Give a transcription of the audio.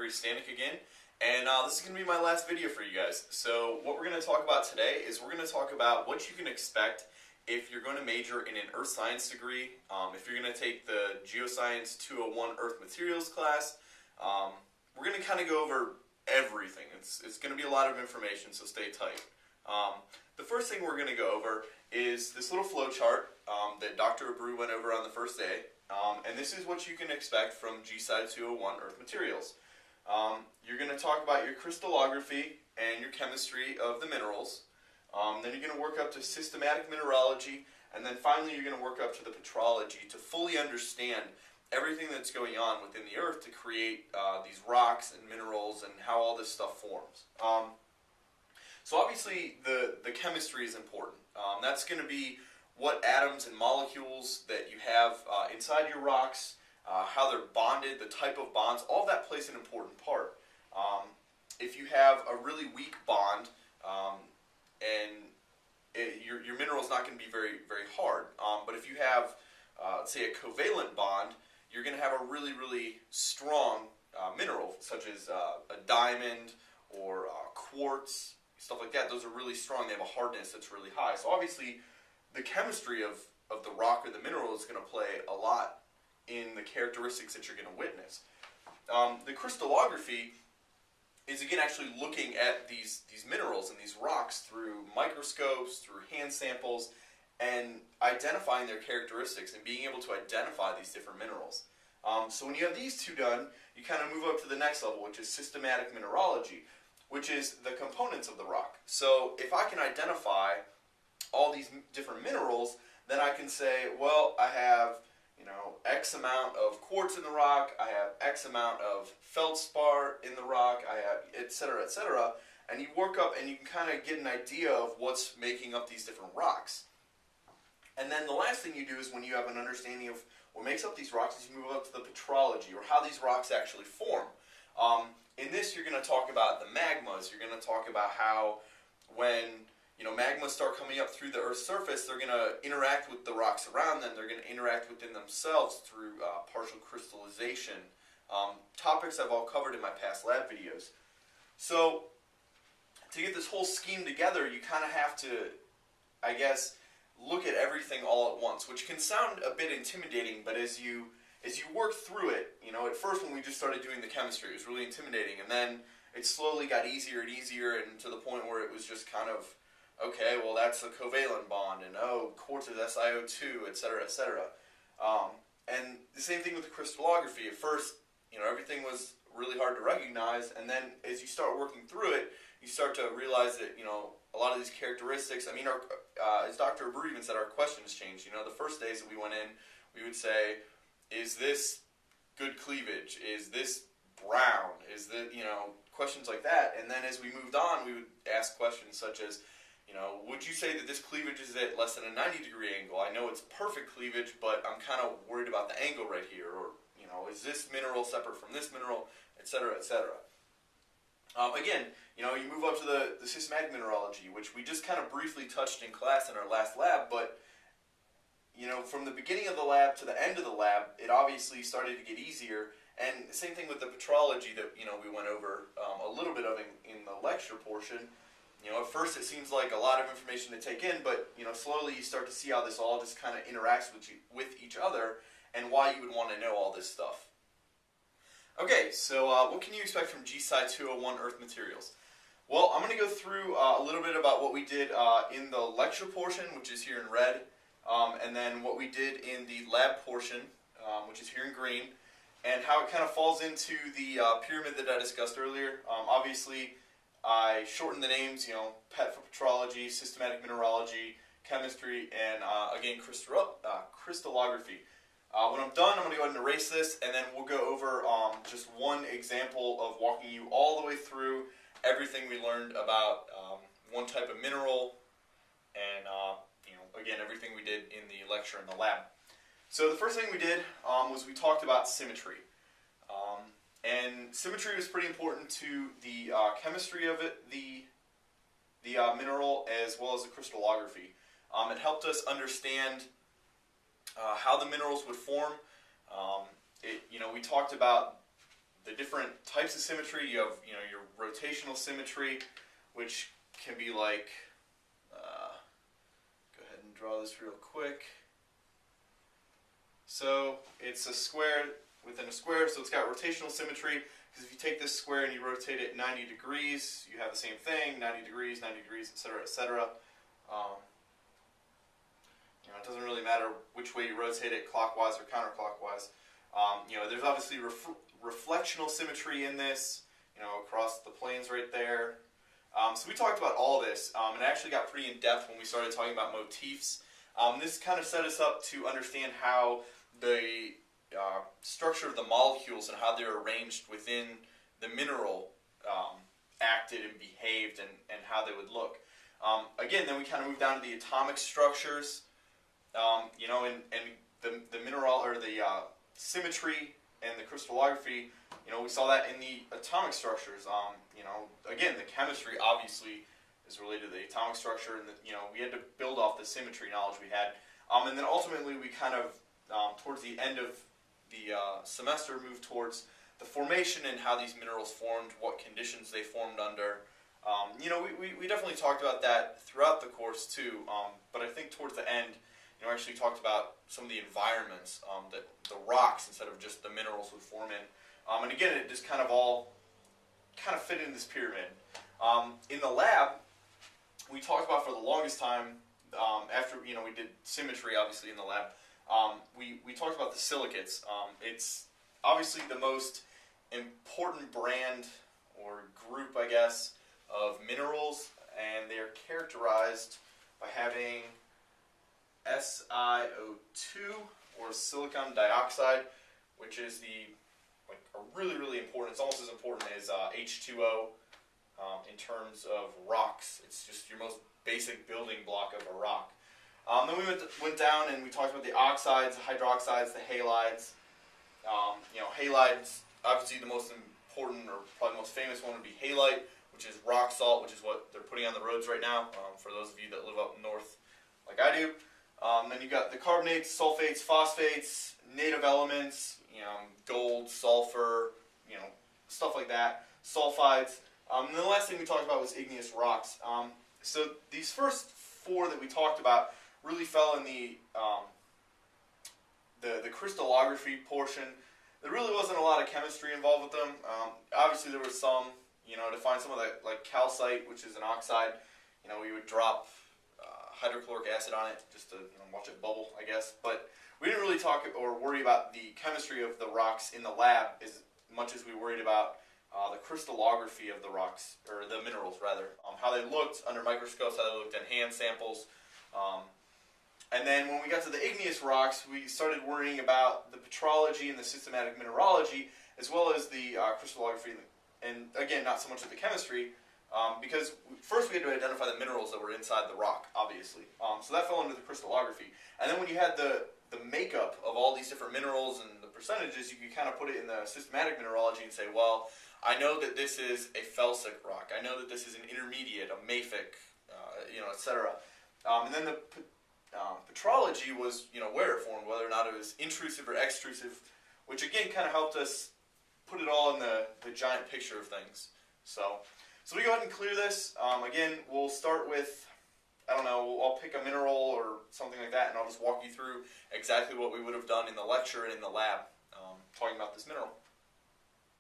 Gregory Stanek again, and this is going to be my last video for you guys. So what we're going to talk about today is we're going to talk about what you can expect if you're going to major in an earth science degree, if you're going to take the Geoscience 201 Earth Materials class. We're going to kind of go over everything. It's going to be a lot of information, so stay tight. The first thing we're going to go over is this little flow chart that Dr. Abreu went over on the first day. And this is what you can expect from GSci 201 Earth Materials. You're going to talk about your crystallography and your chemistry of the minerals. Then you're going to work up to systematic mineralogy, and then finally you're going to work up to the petrology to fully understand everything that's going on within the earth to create these rocks and minerals and how all this stuff forms. So obviously the chemistry is important. That's going to be what atoms and molecules that you have inside your rocks, how they're bonded, the type of bonds, all of that plays an important part. If you have a really weak bond, your mineral is not going to be very, very hard. But if you have, let's say, a covalent bond, you're going to have a really, really strong mineral, such as a diamond or quartz, stuff like that. Those are really strong. They have a hardness that's really high. So obviously, the chemistry of the rock or the mineral is going to play a lot in the characteristics that you're going to witness. The crystallography is, again, actually looking at these minerals and these rocks through microscopes, through hand samples, and identifying their characteristics and being able to identify these different minerals. So when you have these two done, you kind of move up to the next level, which is systematic mineralogy, which is the components of the rock. So if I can identify all these different minerals, then I can say, well, I have, X amount of quartz in the rock, I have X amount of feldspar in the rock, I have et cetera, and you work up and you can kind of get an idea of what's making up these different rocks. And then the last thing you do is when you have an understanding of what makes up these rocks is you move up to the petrology, or how these rocks actually form. In this, you're going to talk about the magmas. You're going to talk about how when magmas start coming up through the Earth's surface, they're going to interact with the rocks around them. They're going to interact within themselves through partial crystallization. Topics I've all covered in my past lab videos. So to get this whole scheme together, you kind of have to, I guess, look at everything all at once, which can sound a bit intimidating, but as you work through it, at first when we just started doing the chemistry, it was really intimidating, and then it slowly got easier and easier, and to the point where it was just kind of, okay, well, that's a covalent bond, and oh, quartz is SiO2, etc., etc. And the same thing with the crystallography. At first, everything was really hard to recognize, and then as you start working through it, you start to realize that, a lot of these characteristics, as Dr. Abreu even said, our questions changed. The first days that we went in, we would say, is this good cleavage? Is this brown? Is the, questions like that. And then as we moved on, we would ask questions such as, would you say that this cleavage is at less than a 90-degree angle? I know it's perfect cleavage, but I'm kind of worried about the angle right here. Or, is this mineral separate from this mineral, etc., etc. Again, you move up to the systematic mineralogy, which we just kind of briefly touched in class in our last lab, but from the beginning of the lab to the end of the lab, it obviously started to get easier. And the same thing with the petrology that we went over a little bit of in the lecture portion. At first it seems like a lot of information to take in, but slowly you start to see how this all just kind of interacts with each other, and why you would want to know all this stuff. Okay, so what can you expect from GSci 201 Earth Materials? Well, I'm going to go through a little bit about what we did in the lecture portion, which is here in red, and then what we did in the lab portion, which is here in green, and how it kind of falls into the pyramid that I discussed earlier. Obviously, I shortened the names, PET for petrology, systematic mineralogy, chemistry, and again, crystallography. When I'm done, I'm going to go ahead and erase this, and then we'll go over just one example of walking you all the way through everything we learned about one type of mineral, and again, everything we did in the lecture in the lab. So the first thing we did was we talked about symmetry. And symmetry was pretty important to the chemistry of it, the mineral, as well as the crystallography. It helped us understand how the minerals would form. We talked about the different types of symmetry. You have, your rotational symmetry, which can be like, go ahead and draw this real quick. So it's a square within a square, so it's got rotational symmetry, because if you take this square and you rotate it 90 degrees, you have the same thing, 90 degrees, etc., etc. It doesn't really matter which way you rotate it, clockwise or counterclockwise. There's obviously reflectional symmetry in this, across the planes right there. So we talked about all this, and it actually got pretty in-depth when we started talking about motifs. This kind of set us up to understand how the structure of the molecules and how they're arranged within the mineral acted and behaved, and how they would look. Again, then we kind of moved down to the atomic structures, and the mineral, or the symmetry and the crystallography. We saw that in the atomic structures. Again, the chemistry obviously is related to the atomic structure, and we had to build off the symmetry knowledge we had. And then ultimately we kind of, towards the end of the semester, moved towards the formation and how these minerals formed, what conditions they formed under. We definitely talked about that throughout the course too, but I think towards the end, actually talked about some of the environments that the rocks, instead of just the minerals, would form in. And again, it just kind of all fit in this pyramid. In the lab, we talked about for the longest time, after we did symmetry obviously in the lab, we talked about the silicates. It's obviously the most important brand or group, I guess, of minerals, and they are characterized by having SiO2, or silicon dioxide, which is a really important, it's almost as important as H2O in terms of rocks. It's just your most basic building block of a rock. Then we went down and we talked about the oxides, the hydroxides, the halides. Halides, obviously the most important, or probably the most famous one, would be halite, which is rock salt, which is what they're putting on the roads right now, for those of you that live up north like I do. Then you've got the carbonates, sulfates, phosphates, native elements, gold, sulfur, stuff like that, sulfides. And then the last thing we talked about was igneous rocks. So these first four that we talked about really fell in the crystallography portion. There really wasn't a lot of chemistry involved with them. Obviously there was some, to find some of that, like calcite, which is an oxide, we would drop hydrochloric acid on it just to watch it bubble, I guess. But we didn't really talk or worry about the chemistry of the rocks in the lab as much as we worried about the crystallography of the rocks, or the minerals rather, how they looked under microscopes, how they looked in hand samples. And then when we got to the igneous rocks, we started worrying about the petrology and the systematic mineralogy, as well as the crystallography, and again, not so much of the chemistry, because first we had to identify the minerals that were inside the rock, obviously. So that fell under the crystallography. And then when you had the makeup of all these different minerals and the percentages, you could kind of put it in the systematic mineralogy and say, well, I know that this is a felsic rock. I know that this is an intermediate, a mafic, etc. And then the petrology was, where it formed, whether or not it was intrusive or extrusive, which again kind of helped us put it all in the giant picture of things. So we go ahead and clear this. Again, we'll start with, I'll pick a mineral or something like that, and I'll just walk you through exactly what we would have done in the lecture and in the lab, talking about this mineral.